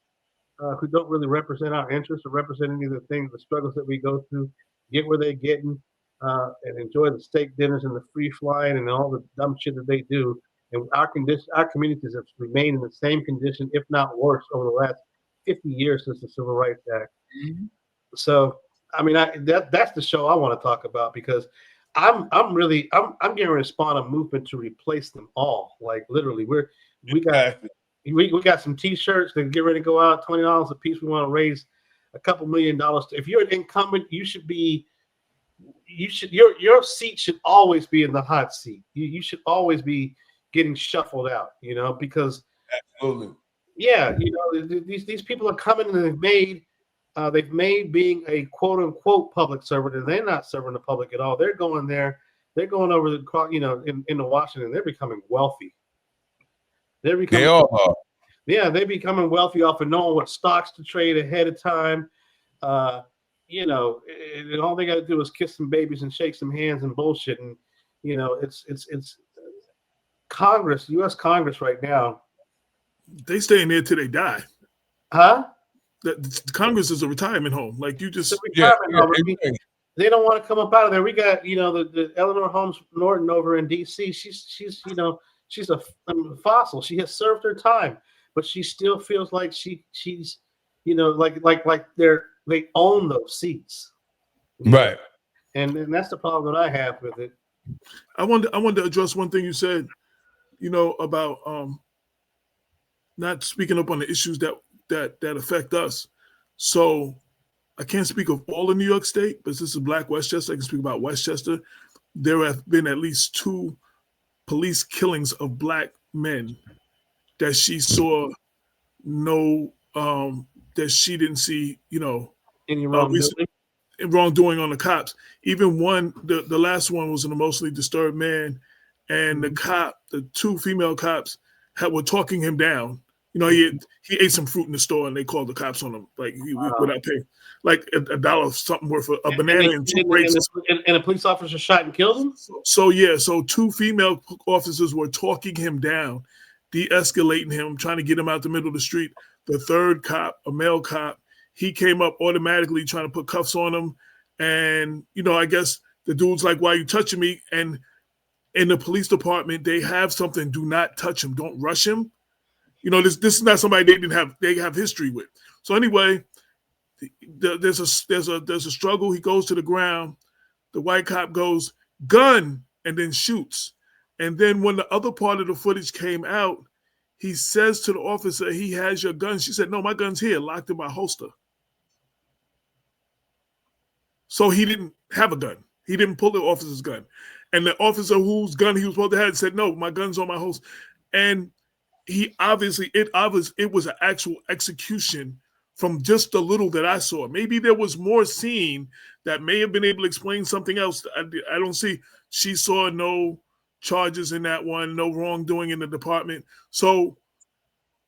who don't really represent our interests or represent any of the things, the struggles that we go through, get where they're getting, and enjoy the steak dinners and the free flying and all the dumb shit that they do. And our communities have remained in the same condition, if not worse, over the last 50 years since the Civil Rights Act. Mm-hmm. So, I mean, that's the show I want to talk about, because I'm getting ready to spawn a movement to replace them all. Like literally, we got some T-shirts that get ready to go out, $20 a piece. We want to raise a couple $1 million. If you're an incumbent, your seat should always be in the hot seat. You should always be getting shuffled out, because absolutely. Yeah, these people are coming and they've made being a quote unquote public servant, and they're not serving the public at all. They're going there, they're going over into Washington. They're becoming wealthy. They're becoming wealthy off of knowing what stocks to trade ahead of time. And all they got to do is kiss some babies and shake some hands and bullshit. And it's Congress, U.S. Congress right now. They stay in there till they die. Huh? The Congress is a retirement home. Like you just they don't want to come up out of there. We got the Eleanor Holmes Norton over in D.C. She's a fossil. She has served her time, but she still feels like she's like they own those seats, right? And that's the problem that I have with it. I wanted to address one thing you said, about not speaking up on the issues that affect us. So I can't speak of all of New York State, but this is Black Westchester. I can speak about Westchester. There have been at least 2 police killings of Black men that she saw that she didn't see, any wrongdoing on the cops. Even one, the last one was an emotionally disturbed man, and the 2 female cops were talking him down. He ate some fruit in the store, and they called the cops on him, without paying, like $1 something worth of a banana and 2 grapes. And a police officer shot and killed him. So 2 female officers were talking him down, de-escalating him, trying to get him out the middle of the street. The 3rd cop, a male cop, he came up automatically trying to put cuffs on him, and I guess the dude's like, "Why are you touching me?" And in the police department, they have something: do not touch him, don't rush him. This is not somebody they have history with. So anyway, there's a struggle. He goes to the ground. The white cop goes, "Gun," and then shoots. And then when the other part of the footage came out, he says to the officer, "He has your gun." She said, "No, my gun's here, locked in my holster." So he didn't have a gun. He didn't pull the officer's gun. And the officer whose gun he was supposed to have said, "No, my gun's on my holster." And it was an actual execution from just the little that I saw. Maybe there was more seen that may have been able to explain something else. I don't see. She saw no charges in that one, no wrongdoing in the department. So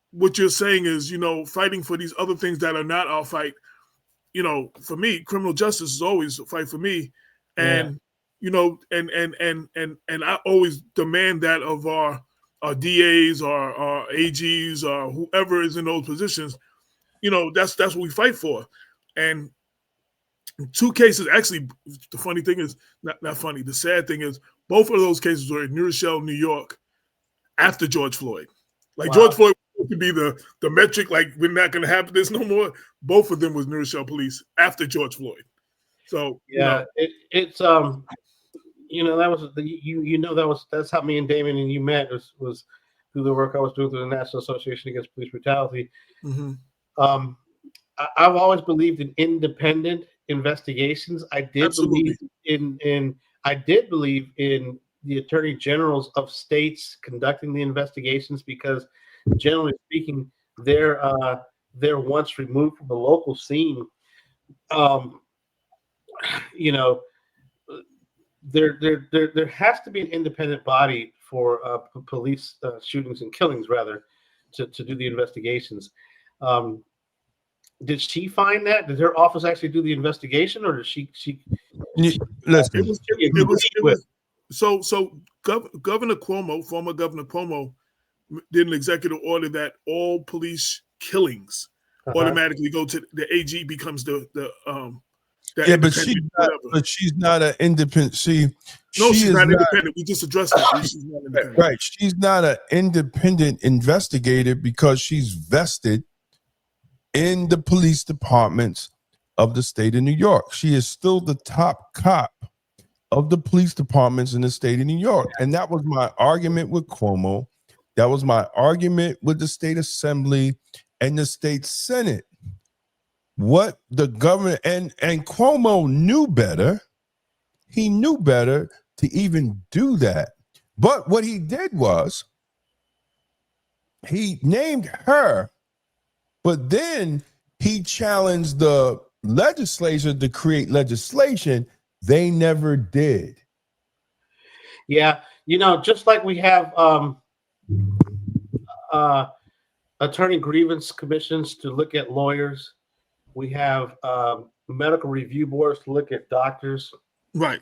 what you're saying is, fighting for these other things that are not our fight. For me, criminal justice is always a fight for me. And, and I always demand that of our DAs or our AGs or whoever is in those positions. That's what we fight for. And 2 cases, actually, the funny thing is, not funny, the sad thing is, both of those cases were in New Rochelle, New York, after George Floyd. Wow. George Floyd could be the metric, like, we're not going to have this no more. Both of them was New Rochelle police after George Floyd. So it's that's how me and Damon and you met was through the work I was doing through the National Association Against Police Brutality. Mm-hmm. I've always believed in independent investigations. I did believe in the attorney generals of states conducting the investigations, because generally speaking, they're once removed from the local scene. There has to be an independent body for police shootings and killings, rather, to do the investigations. Did she find that? Did her office actually do the investigation, or did she? Listen, so Governor Cuomo, former Governor Cuomo, did an executive order that all police killings automatically go to the AG, becomes the but she's not an independent. She's not independent. We just addressed that. She's not independent. Right. She's not an independent investigator because she's vested in the police departments of the state of New York. She is still the top cop of the police departments in the state of New York. And that was my argument with Cuomo. That was my argument with the state assembly and the state senate. What the government and Cuomo knew better. He knew better to even do that. But what he did was he named her, but then he challenged the legislature to create legislation. They never did. Yeah, just like we have attorney grievance commissions to look at lawyers, we have medical review boards to look at doctors. Right.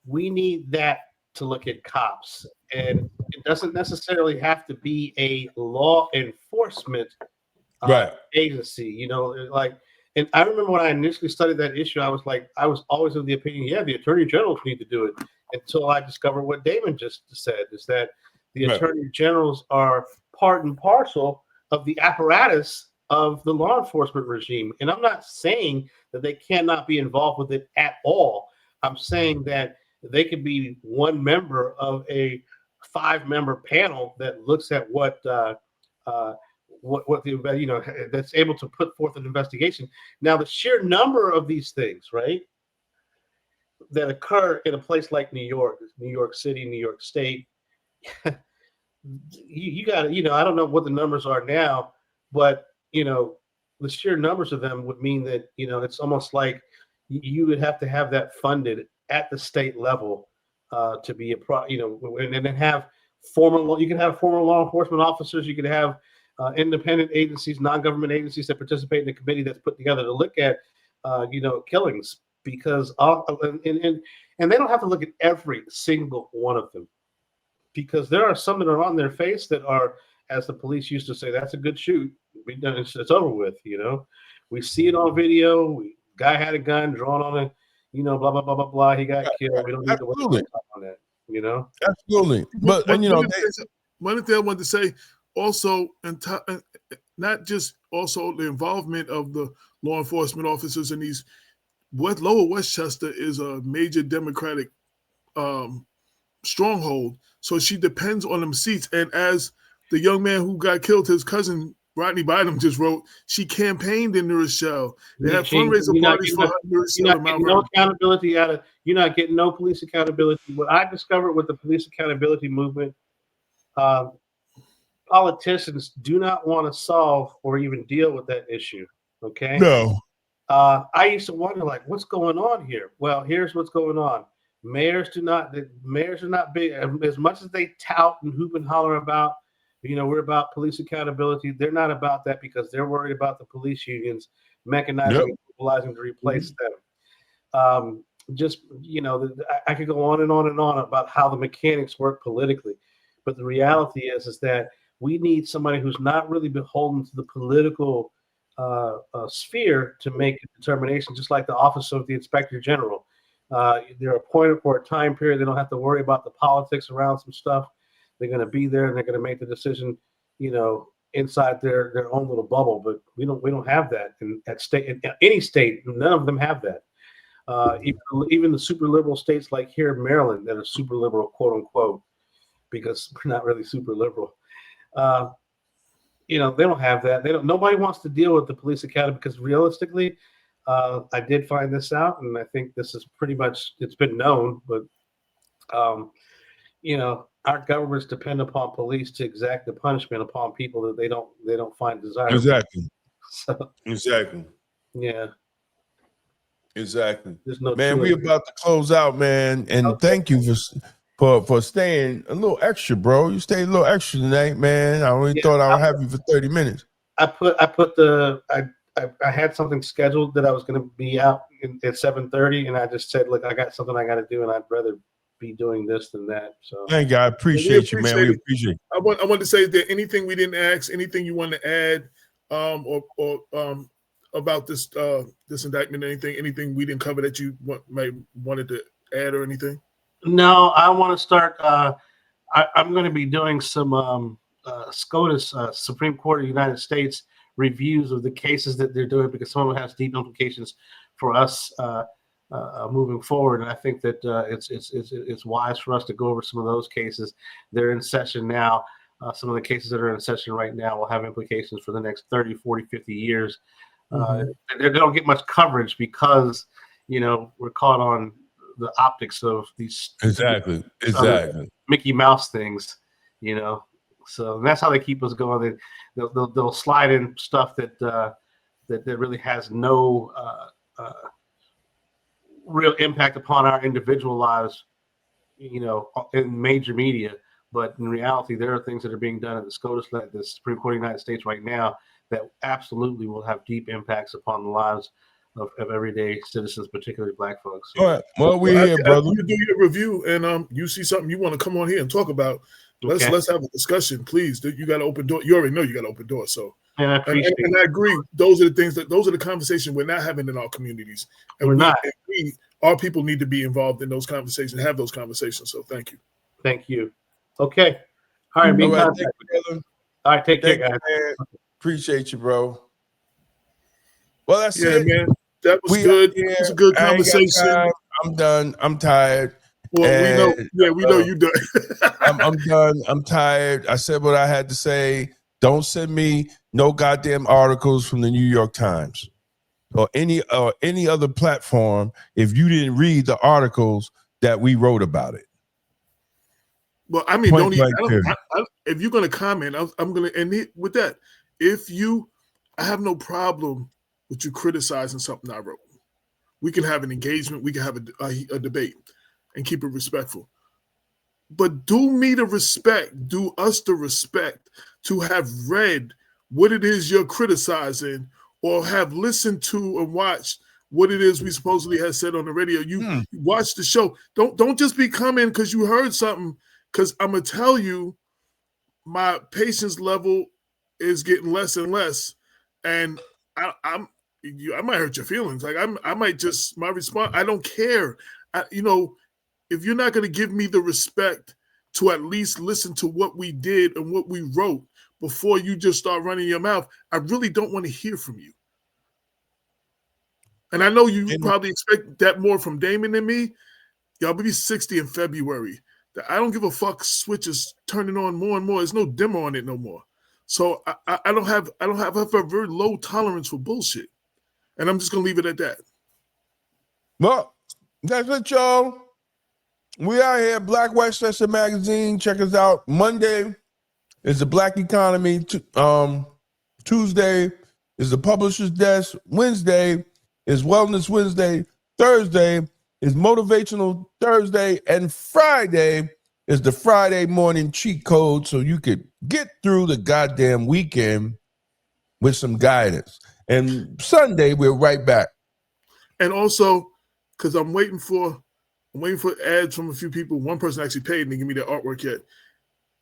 We need that to look at cops, and it doesn't necessarily have to be a law enforcement agency. And I remember when I initially studied that issue, I was always of the opinion, the attorney generals need to do it, until I discovered what Damon just said, is that the attorney generals are part and parcel of the apparatus of the law enforcement regime. And I'm not saying that they cannot be involved with it at all. I'm saying that they could be one member of a 5-member panel that looks at what the that's able to put forth an investigation. Now, the sheer number of these things, right, that occur in a place like New York City, New York State, you got to, I don't know what the numbers are now, but the sheer numbers of them would mean that it's almost like you would have to have that funded at the state level to be and then have you can have former law enforcement officers, you could have independent agencies, non-government agencies that participate in the committee that's put together to look at killings, because and they don't have to look at every single one of them, because there are some that are on their face that are, as the police used to say, that's a good shoot. It's over with. We see it on video. Guy had a gun drawn on it. Blah blah blah blah blah. He got killed. We don't need to wait on that. Absolutely. But one thing I wanted to say also, and not just also the involvement of the law enforcement officers in these. Lower Westchester is a major Democratic stronghold, so she depends on them seats. And as the young man who got killed, his cousin Rodney Bynum just wrote, she campaigned in New Rochelle. They have fundraiser parties for her in New Rochelle. You're not getting no accountability you're not getting no police accountability. What I discovered with the police accountability movement, politicians do not want to solve or even deal with that issue. Okay. No. I used to wonder, what's going on here? Well, here's what's going on. Mayors are not big, as much as they tout and hoop and holler about, we're about police accountability. They're not about that, because they're worried about the police unions mechanizing and mobilizing to replace them. I could go on and on and on about how the mechanics work politically, but the reality is that we need somebody who's not really beholden to the political sphere to make a determination, just like the office of the inspector general. They're appointed for a time period. They don't have to worry about the politics around some stuff. They're going to be there and they're going to make the decision, inside their own little bubble. But we don't have that in any state. None of them have that. Even the super liberal states like here in Maryland that are super liberal, quote unquote, because we're not really super liberal. They don't have that. Nobody wants to deal with the police academy, because realistically, I did find this out, and I think this is pretty much, it's been known, but our governments depend upon police to exact the punishment upon people that they don't find desirable. Exactly. So, exactly. Yeah. Exactly. There's no man, we about to close out, man, and thank you for staying a little extra, bro. You stayed a little extra tonight, man. I only thought I would have you for 30 minutes. I had something scheduled that I was going to be out at 7:30, and I just said, look, I got something I got to do, and I'd rather be doing this than that. So thank you. I appreciate you, man. We appreciate it. I want to say, is there anything we didn't ask, anything you want to add, or about this this indictment, anything we didn't cover that you wanted to add or anything? No, I want to start. I'm going to be doing some SCOTUS, Supreme Court of the United States, reviews of the cases that they're doing, because some of them has deep implications for us moving forward. And I think that it's wise for us to go over some of those cases. They're in session now. Some of the cases that are in session right now will have implications for the next 30, 40, 50 years. They don't get much coverage because, we're caught on the optics of these exactly Mickey Mouse things, So that's how they keep us going. They'll slide in stuff that really has no real impact upon our individual lives, in major media. But in reality, there are things that are being done at the Supreme Court of the United States right now that absolutely will have deep impacts upon the lives of everyday citizens, particularly Black folks. All right. Well, we're here, brother. You do your review, and you see something you want to come on here and talk about. Let's have a discussion, please. You got to open door. You already know you got to open door. So, and I agree. Those are the things those are the conversations we're not having in our communities, and we're not. Our people need to be involved in those conversations, have those conversations. So, thank you. Thank you. Okay. All right. All right, take care, guys. Man. Appreciate you, bro. Well, that's it. Man. That was good. It was a good conversation. I'm done. I'm tired. Well, we know you're done. I'm done. I'm tired. I said what I had to say. Don't send me no goddamn articles from the New York Times or any other platform if you didn't read the articles that we wrote about it. Well, I mean, if you're going to comment, I'm going to end with that. I have no problem with you criticizing something I wrote. We can have an engagement. We can have a debate and keep it respectful. But do us the respect to have read what it is you're criticizing or have listened to and watched what it is we supposedly have said on the radio. You watch the show. Don't just be coming because you heard something. Because I'm going to tell you, my patience level is getting less and less. And I might hurt your feelings. Like I might just, my response, I don't care. If you're not going to give me the respect to at least listen to what we did and what we wrote before you just start running your mouth, I really don't want to hear from you. And I know you probably expect that more from Damon than me. Y'all be 60 in February. I don't give a fuck. Switch is turning on more and more. There's no dimmer on it no more. So I have a very low tolerance for bullshit, and I'm just gonna leave it at that. Well, that's it, y'all. We are here, Black Westchester Magazine. Check us out. Monday is the Black Economy. Tuesday is the Publisher's Desk. Wednesday is Wellness Wednesday. Thursday is Motivational Thursday, and Friday is the Friday morning cheat code so you could get through the goddamn weekend with some guidance. And Sunday, we're right back. And also, because I'm waiting for ads from a few people. One person actually paid and didn't give me their artwork yet.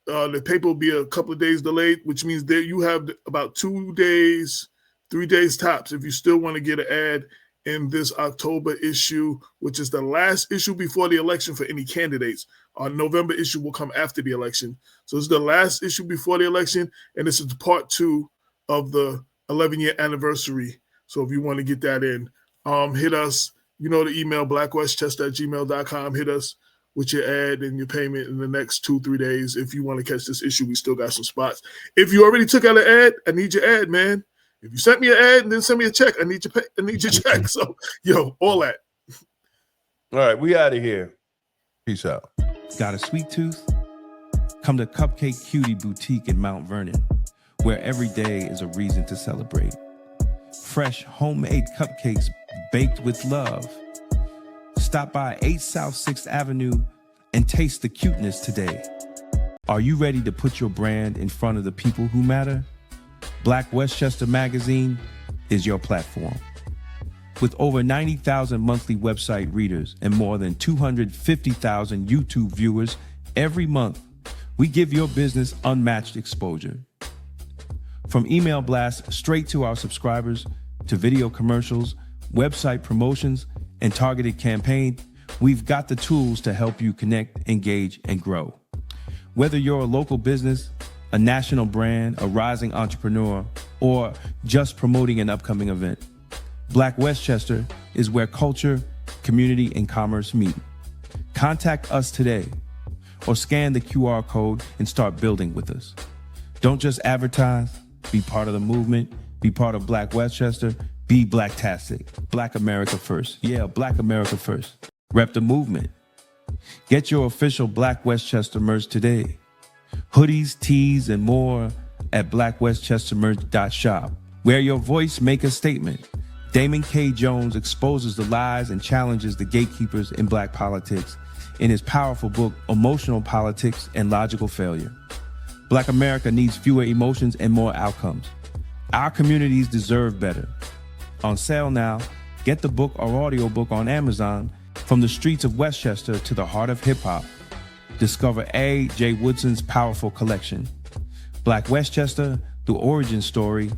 The paper will be a couple of days delayed, which means that you have about 2 days, 3 days tops if you still want to get an ad in this October issue, which is the last issue before the election for any candidates. Our November issue will come after the election. So it's the last issue before the election, and this is part 2 of the 11-year anniversary. So if you want to get that in, hit us. You know the email, blackwestchester@gmail.com. Hit us with your ad and your payment in the next 2-3 days. If you want to catch this issue, we still got some spots. If you already took out an ad, I need your ad, man. If you sent me an ad and then send me a check, I need your check. So, all that. All right, we out of here. Peace out. Got a sweet tooth? Come to Cupcake Cutie Boutique in Mount Vernon, where every day is a reason to celebrate. Fresh homemade cupcakes baked with love. Stop by 8 South 6th Avenue and taste the cuteness today. Are you ready to put your brand in front of the people who matter? Black Westchester Magazine is your platform. With over 90,000 monthly website readers and more than 250,000 YouTube viewers every month, we give your business unmatched exposure. From email blasts straight to our subscribers, to video commercials, website promotions, and targeted campaigns, we've got the tools to help you connect, engage, and grow. Whether you're a local business, a national brand, a rising entrepreneur, or just promoting an upcoming event, Black Westchester is where culture, community and commerce meet. Contact us today or scan the QR code and start building with us. Don't just advertise, be part of the movement, be part of Black Westchester, be Blacktastic. Black America first. Yeah, Black America first. Rep the movement. Get your official Black Westchester merch today. Hoodies, tees, and more at blackwestchestermerch.shop. Wear your voice, make a statement. Damon K. Jones exposes the lies and challenges the gatekeepers in Black politics in his powerful book, Emotional Politics and Logical Failure. Black America needs fewer emotions and more outcomes. Our communities deserve better. On sale now, get the book or audiobook on Amazon. From the streets of Westchester to the heart of hip-hop, discover A.J. Woodson's powerful collection. Black Westchester, the origin story.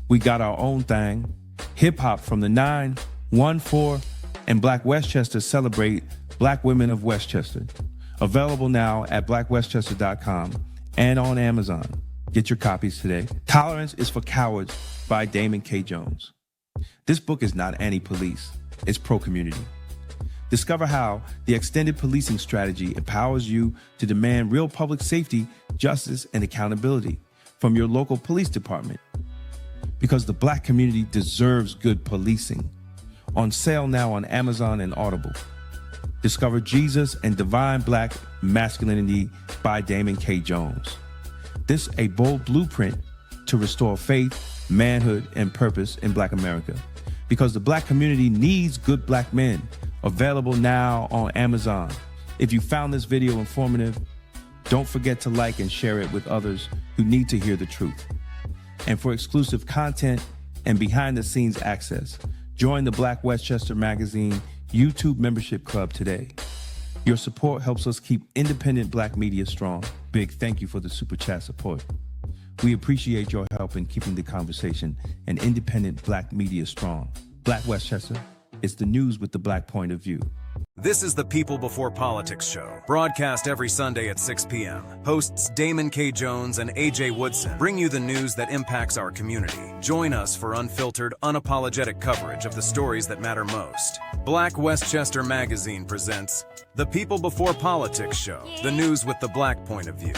We got our own thing. Hip-hop from the 9, 1, 4, and Black Westchester celebrate Black women of Westchester. Available now at blackwestchester.com and on Amazon. Get your copies today. Tolerance is for Cowards by Damon K. Jones. This book is not anti-police, it's pro-community. Discover how the extended policing strategy empowers you to demand real public safety, justice, and accountability from your local police department. Because the Black community deserves good policing. On sale now on Amazon and Audible. Discover Jesus and Divine Black Masculinity by Damon K. Jones. This a bold blueprint to restore faith, manhood, and purpose in Black America. Because the Black community needs good Black men. Available now on Amazon. If you found this video informative, don't forget to like and share it with others who need to hear the truth. And for exclusive content and behind-the-scenes access, join the Black Westchester Magazine YouTube membership club today. Your support helps us keep independent Black media strong. Big thank you for the Super Chat support. We appreciate your help in keeping the conversation and independent Black media strong. Black Westchester, it's the news with the Black point of view. This is the People Before Politics show, broadcast every Sunday at 6 p.m. Hosts Damon K. Jones and A.J. Woodson bring you the news that impacts our community. Join us for unfiltered, unapologetic coverage of the stories that matter most. Black Westchester Magazine presents The People Before Politics show, the news with the Black point of view.